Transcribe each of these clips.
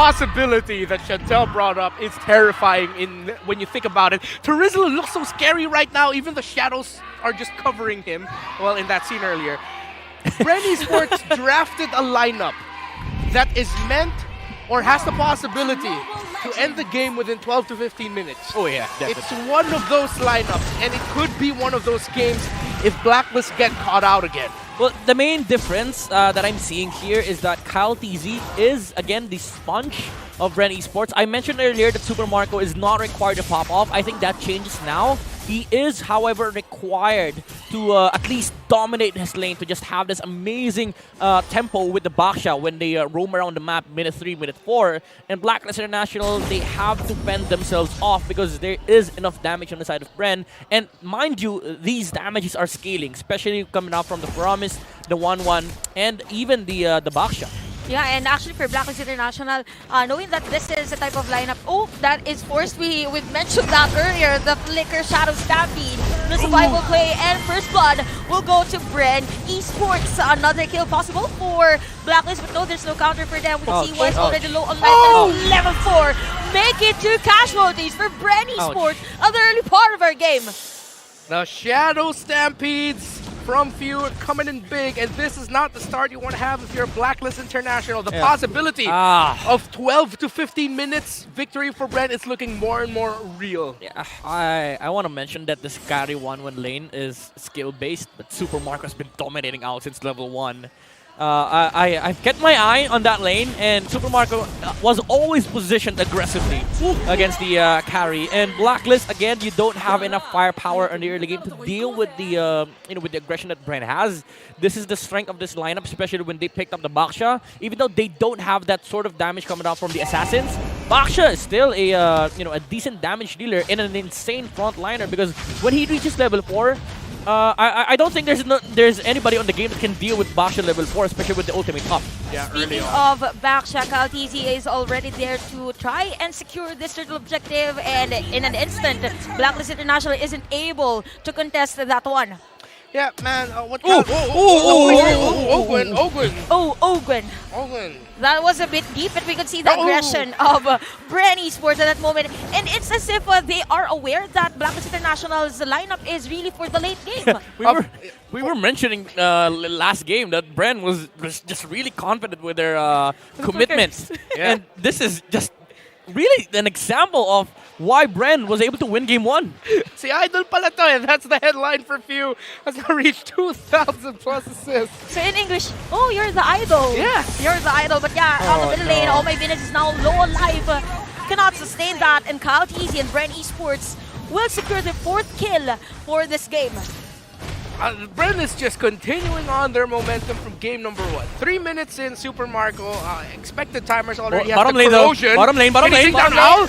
possibility that Chantel brought up is terrifying when you think about it. Terizla looks so scary right now. Even the shadows are just covering him. Well, in that scene earlier. Bren Esports drafted a lineup that is meant or has the possibility to end the game within 12 to 15 minutes. Oh yeah, definitely. It's one of those lineups, and it could be one of those games if Blacklist get caught out again. Well, the main difference that I'm seeing here is that kyletzy is, again, the sponge of Bren Esports. I mentioned earlier that Supermarco is not required to pop off. I think that changes now. He is, however, required to at least dominate his lane, to just have this amazing tempo with the backsha when they roam around the map minute 3, minute 4. And Blacklist International, they have to fend themselves off because there is enough damage on the side of Bren. And mind you, these damages are scaling, especially coming out from the Promise, the 1-1, and even the backsha. Yeah, and actually for Blacklist International, knowing that this is a type of lineup, that is forced. We've mentioned that earlier, the Flicker Shadow Stampede, the survival play, and first blood will go to Bren Esports. Another kill possible for Blacklist, but no, there's no counter for them. We can see one's already low on life. Level 4, make it 2 casualties for Bren Esports at the early part of our game. The Shadow Stampedes from pheww coming in big, and this is not the start you want to have if you're Blacklist International. The possibility of 12 to 15 minutes victory for Bren is looking more and more real. Yeah, I want to mention that this carry 1-1 lane is skill-based, but Supermarco has been dominating out since level 1. I've kept my eye on that lane, and Supermarco was always positioned aggressively against the carry. And Blacklist, again, you don't have enough firepower in the early game to deal with the with the aggression that Bren has. This is the strength of this lineup, especially when they picked up the backsha. Even though they don't have that sort of damage coming out from the assassins, backsha is still a a decent damage dealer and an insane frontliner, because when he reaches level 4. I don't think there's anybody on the game that can deal with backsha level 4, especially with the ultimate up. Yeah, Speaking of backsha, kyletzy is already there to try and secure this turtle objective, and in an instant, Blacklist International isn't able to contest that one. Yeah, man. Owgwen. Owgwen. That was a bit deep, but we could see the aggression of Bren Esports at that moment. And it's as if they are aware that Blacklist International's lineup is really for the late game. We were mentioning last game that Bren was just really confident with their commitments. And this is just really an example of why Bren was able to win game 1. Si idol pala to, and that's the headline for pheww. Has now reached 2,000 plus assists. So in English, you're the idol. Yeah. You're the idol. But yeah, on the middle lane, ohmyvenus is now low on life. Cannot sustain that, and kyletzy and Bren Esports will secure the 4th kill for this game. Bren is just continuing on their momentum from game number 3 minutes in Supermarco. Expected timers already have bottom the lane corrosion. Bottom lane. Down now.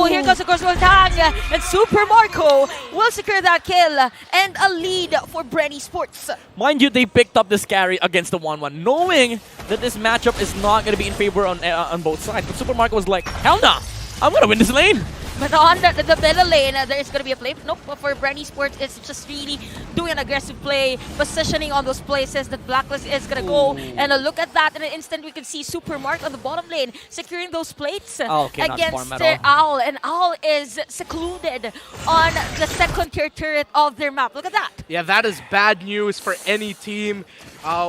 Here goes the crossbow tag, and Supermarco will secure that kill and a lead for Bren Esports. Mind you, they picked up this carry against the 1-1, knowing that this matchup is not going to be in favor on both sides. But Supermarco was like, hell nah, I'm going to win this lane. But on the middle lane, there is going to be a play. Nope, for Bren Esports, it's just really doing an aggressive play, positioning on those places that Blacklist is going to go. And look at that. In an instant, we can see Supermarco on the bottom lane, securing those plates against their Owl. And Owl is secluded on the 2nd tier turret of their map. Look at that. Yeah, that is bad news for any team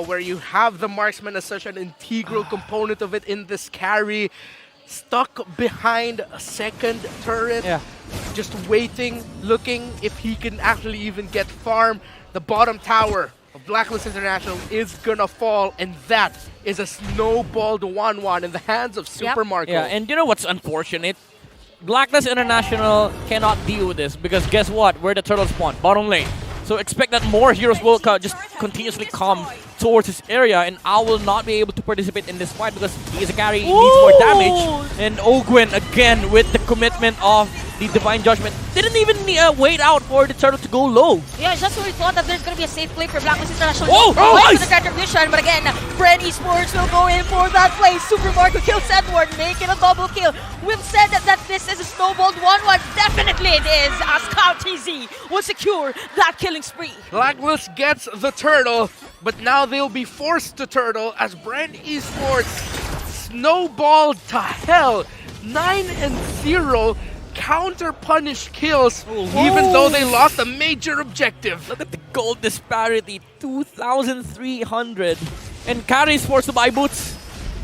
where you have the marksman as such an integral component of it in this carry. Stuck behind a 2nd turret, just waiting, looking if he can actually even get farm. The bottom tower of Blacklist International is gonna fall, and that is a snowballed 1-1 in the hands of Supermarco. Yeah, and you know what's unfortunate? Blacklist International cannot deal with this, because guess what? Where the turtle spawn? Bottom lane. So expect that more heroes will just continuously come towards this area, and I will not be able to participate in this fight because he is a carry, he needs more damage. And owgwen again with the commitment of the Divine Judgment. Didn't even wait out for the turtle to go low. Yeah, just when we thought that there's going to be a safe play for Blacklist International. Nice! For the contribution, but again, Bren Esports will go in for that play. Supermarco kills Edward, making a double kill. We've said that this is a snowballed 1-1. Definitely it is, as kyletzy will secure that killing spree. Blacklist gets the turtle, but now they'll be forced to turtle as Bren Esports snowballed to hell. 9-0 counter-punish kills, even though they lost a major objective. Look at the gold disparity, 2,300. And Carry is forced to buy boots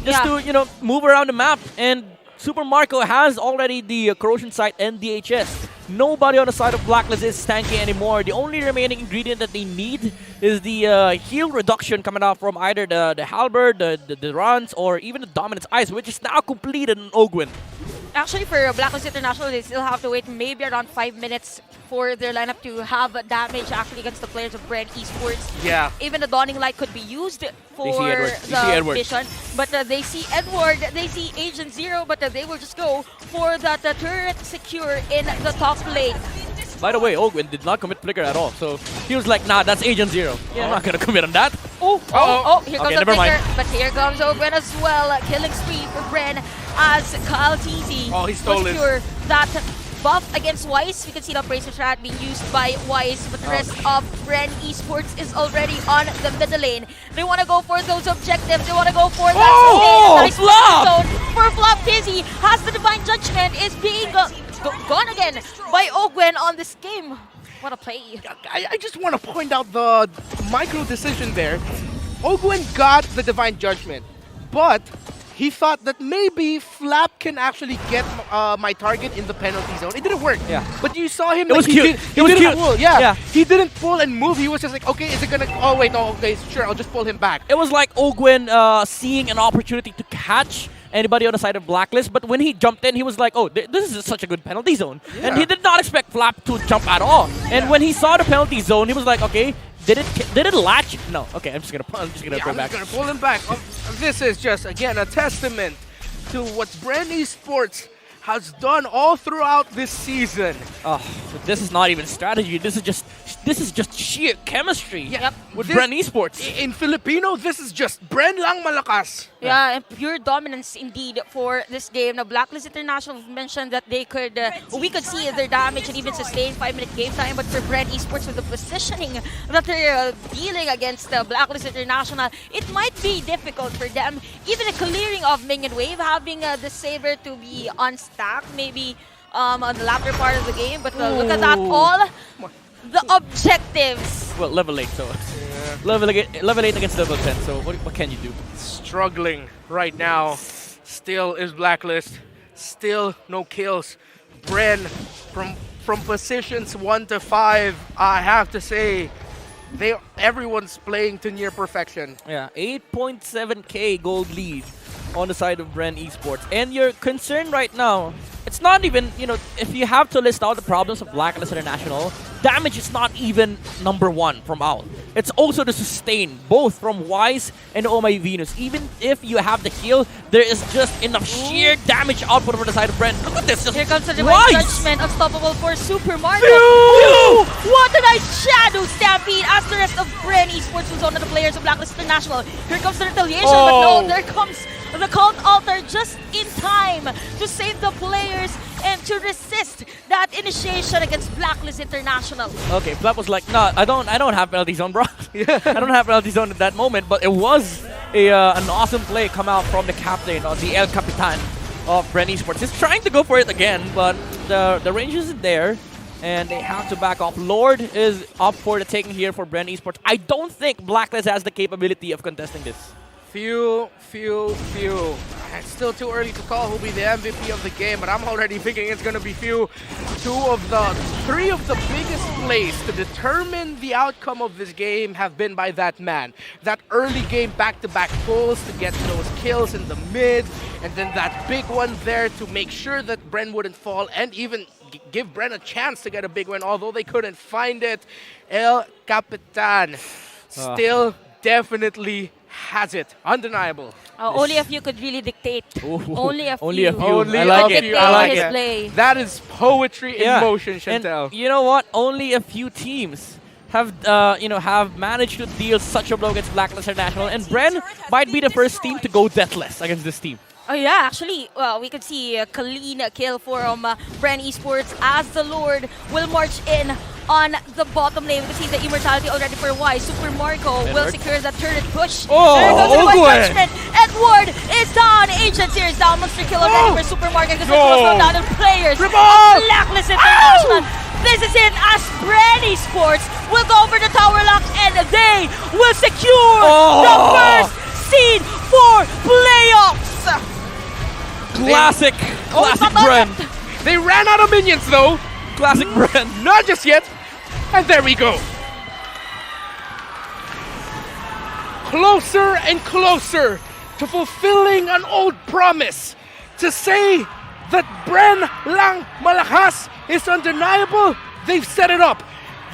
just to, move around the map. And Supermarco has already the corrosion sight and DHS. Nobody on the side of Blacklist is tanky anymore. The only remaining ingredient that they need is the heal reduction coming out from either the Halberd, the Runs, or even the Dominance Ice, which is now completed in owgwen. Actually, for Blacklist International, they still have to wait maybe around 5 minutes for their lineup to have damage actually against the players of Bren Esports. Yeah. Even the Dawning Light could be used for the mission. But they see Edward, they see Agent Zero, but they will just go for that turret secure in the top lane. By the way, owgwen did not commit flicker at all. So he was like, nah, that's Agent Zero. Yeah. I'm not going to commit on that. Here comes the never flicker. mind. But here comes owgwen as well. Killing spree for Bren as kyletzy he stole it. secure that buff against Wise. We can see the Bracer Strat being used by Wise, but the rest of Bren Esports is already on the middle lane. They want to go for those objectives. They want to go for that nice Flap! zone for flaptzy. Has the Divine Judgment is being gone again by owgwen on this game. What a play. I just want to point out the micro decision there. owgwen got the Divine Judgment, but he thought that maybe Flap can actually get my target in the penalty zone. It didn't work. Yeah. But you saw him. It was cute. He didn't cute. pull. Yeah. He didn't pull and move. He was just like, okay, is it gonna? Oh wait, no. Okay, sure. I'll just pull him back. It was like owgwen seeing an opportunity to catch anybody on the side of Blacklist, but when he jumped in, he was like, oh, this is such a good penalty zone. Yeah. And he did not expect Flap to jump at all. And when he saw the penalty zone, he was like, okay, did it latch? No. Okay, I'm just gonna put it back. Gonna pull him back. This is just again a testament to what Bren Esports has done all throughout this season. Oh, but this is not even strategy. This is just sheer chemistry. Yeah. With Bren Esports. In Filipino, this is just brenlangmalakas. Yeah, and pure dominance indeed for this game. Now, Blacklist International mentioned that they could, we could see their damage and even sustain 5-minute game time. But for Bren Esports, with the positioning that they're dealing against Blacklist International, it might be difficult for them. Even a clearing of minion wave, having the Saber to be on stack, maybe on the latter part of the game. But look at that, all the objectives. Well, level 8, so level 8 against level 10. So what can you do? Struggling right now. Still is Blacklist. Still no kills. Bren from positions 1 to 5. I have to say, everyone's playing to near perfection. Yeah, 8.7k gold lead on the side of Bren Esports. And your concern right now, it's not even, if you have to list out the problems of Blacklist International, damage is not even #1 from Owl. It's also the sustain, both from Wise and ohmyvenus. Even if you have the heal, there is just enough sheer damage output over the side of Bren. Look at this. Here comes the Divine Judgment, unstoppable for Supermarco. Pheww! What a nice shadow stampede as the rest of Bren Esports was on the players of Blacklist International. Here comes the retaliation, but no, there comes the Cult Altar just in time to save the players and to resist that initiation against Blacklist International. Okay, Flap was like, no, I don't have penalty zone, bro. I don't have penalty zone at that moment, but it was an awesome play come out from the captain, or the El Capitan of Bren Esports. He's trying to go for it again, but the range isn't there, and they have to back off. Lord is up for the taking here for Bren Esports. I don't think Blacklist has the capability of contesting this. Pheww. It's still too early to call who'll be the MVP of the game, but I'm already thinking it's going to be Pheww. 3 of the biggest plays to determine the outcome of this game have been by that man. That early game back-to-back pulls to get those kills in the mid, and then that big one there to make sure that Bren wouldn't fall and even give Bren a chance to get a big win, although they couldn't find it. El Capitan still definitely has it. Undeniable. Only a few could really dictate. Only a few. Only a few. Only I like a it. few. I like his it. play. That is poetry in motion, Chantel. And you know what? Only a few teams have have managed to deal such a blow against Blacklist International, and Bren might be the first team to go deathless against this team. Oh yeah, actually, well, we could see a clean kill from Bren Esports as the Lord will march in on the bottom lane. We can see the immortality already for Y. Supermarco will secure the turret push. Oh, there goes the one owgwen. judgment. Edward is down. Ancient Series down. Monster kill already for Supermarco because it goes down to players of Blacklist International. This is it as Bren Esports will go for the tower lock and they will secure the first seed for playoffs. Classic Bren. They ran out of minions though. Classic Bren. Not just yet. And there we go. Closer and closer to fulfilling an old promise. To say that brenlangmalakas is undeniable, they've set it up.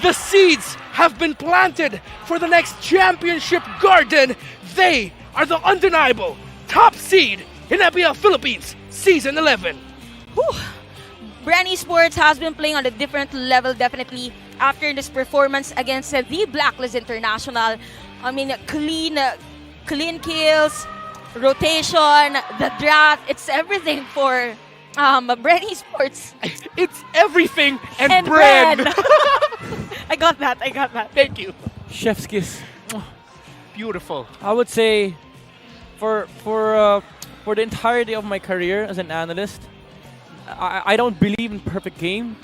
The seeds have been planted for the next championship garden. They are the undeniable top seed in MPL Philippines Season 11. Whew. Bren Esports has been playing on a different level definitely after this performance against the Blacklist International. I mean, clean kills, rotation, the draft, it's everything for Bren Esports. It's everything and Bren. Bren. I got that. Thank you. Chef's kiss. Beautiful. I would say for the entirety of my career as an analyst, I don't believe in perfect game,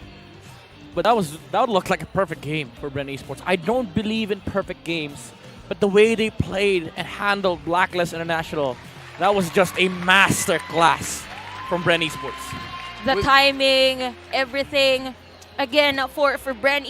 but that would look like a perfect game for Bren Esports. I don't believe in perfect games, but the way they played and handled Blacklist International, that was just a master class from Bren Esports. The timing, everything. Again, for Bren